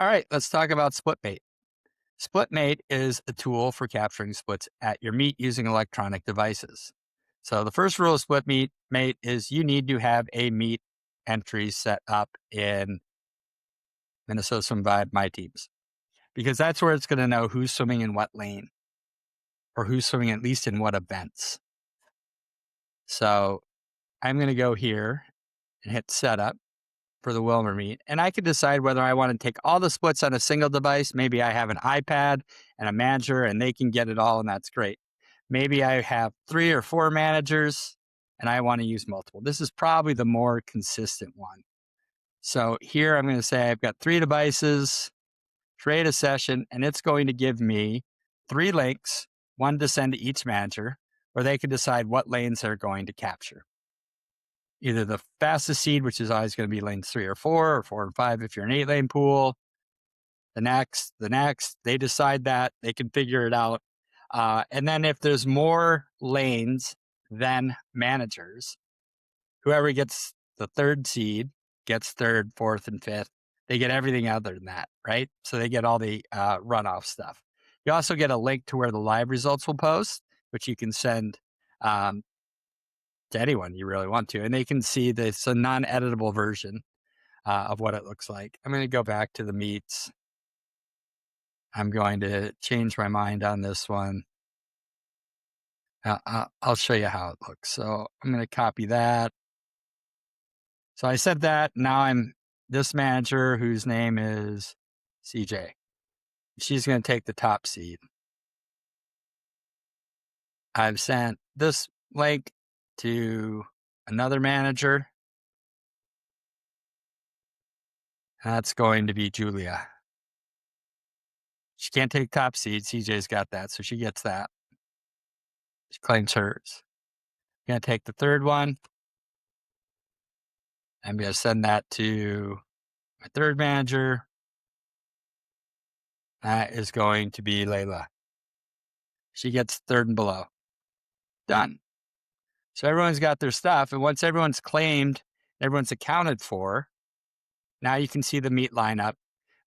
All right, let's talk about Splitmate. Splitmate is a tool for capturing splits at your meet using electronic devices. So the first rule of Splitmate is you need to have a meet entry set up in Minnesota Swim Vibe My Teams, because that's where it's going to know who's swimming in what lane or who's swimming at least in what events. So I'm going to go here and hit setup for the Wilmer meet. And I can decide whether I want to take all the splits on a single device. Maybe I have an iPad and a manager and they can get it all, and that's great. Maybe I have 3 or 4 managers and I want to use multiple. This is probably the more consistent one. So here I'm going to say I've got 3 devices, create a session, and it's going to give me 3 links, one to send to each manager, where they can decide what lanes they're going to capture. Either the fastest seed, which is always going to be lanes 3 or 4, or 4 and 5 if you're an 8-lane pool. The next, they decide that, they can figure it out. And then if there's more lanes than managers, whoever gets the 3rd seed gets 3rd, 4th, and 5th. They get everything other than that, right? So they get all the runoff stuff. You also get a link to where the live results will post, which you can send to anyone you really want to. And they can see this a non-editable version of what it looks like. I'm going to go back to the meets. I'm going to change my mind on this one. I'll show you how it looks. So I'm going to copy that. So I said that. Now I'm this manager whose name is CJ. She's going to take the top seed. I've sent this link to another manager. That's going to be Julia. She can't take top seed. CJ's got that, so she gets that. She claims hers. I'm going to take the 3rd one. I'm going to send that to my 3rd manager. That is going to be Layla. She gets 3rd and below. Done. So everyone's got their stuff. And once everyone's claimed, everyone's accounted for, now you can see the meet lineup.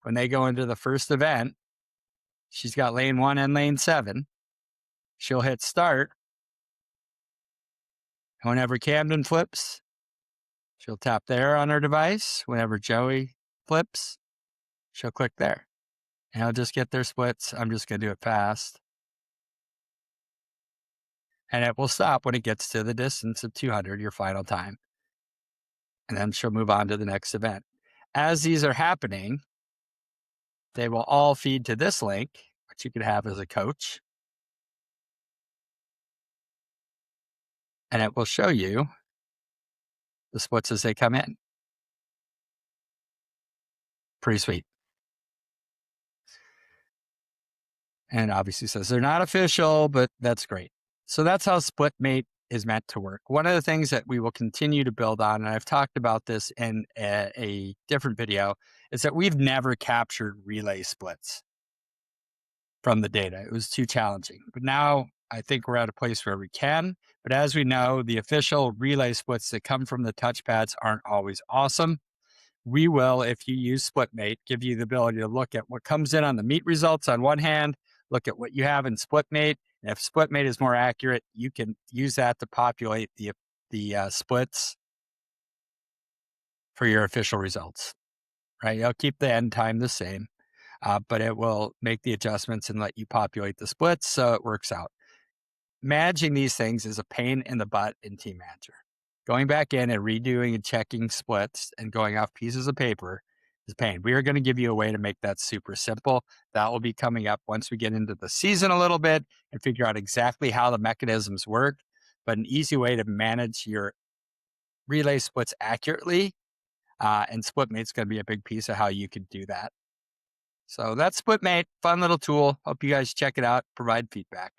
When they go into the first event, she's got lane 1 and lane 7. She'll hit start. And whenever Camden flips, she'll tap there on her device. Whenever Joey flips, she'll click there. And I'll just get their splits. I'm just going to do it fast. And it will stop when it gets to the distance of 200, your final time. And then she'll move on to the next event. As these are happening, they will all feed to this link, which you could have as a coach. And it will show you the splits as they come in. Pretty sweet. And obviously says they're not official, but that's great. So that's how Splitmate is meant to work. One of the things that we will continue to build on, and I've talked about this in a different video, is that we've never captured relay splits from the data. It was too challenging. But now I think we're at a place where we can. But as we know, the official relay splits that come from the touchpads aren't always awesome. We will, if you use Splitmate, give you the ability to look at what comes in on the meet results on one hand, look at what you have in Splitmate. And if Splitmate is more accurate, you can use that to populate the splits for your official results, right? You'll keep the end time the same, but it will make the adjustments and let you populate the splits so it works out. Managing these things is a pain in the butt in Team Manager. Going back in and redoing and checking splits and going off pieces of paper is pain. We are going to give you a way to make that super simple. That will be coming up once we get into the season a little bit and figure out exactly how the mechanisms work. But an easy way to manage your relay splits accurately, and Splitmate's going to be a big piece of how you could do that. So that's Splitmate, fun little tool. Hope you guys check it out, provide feedback.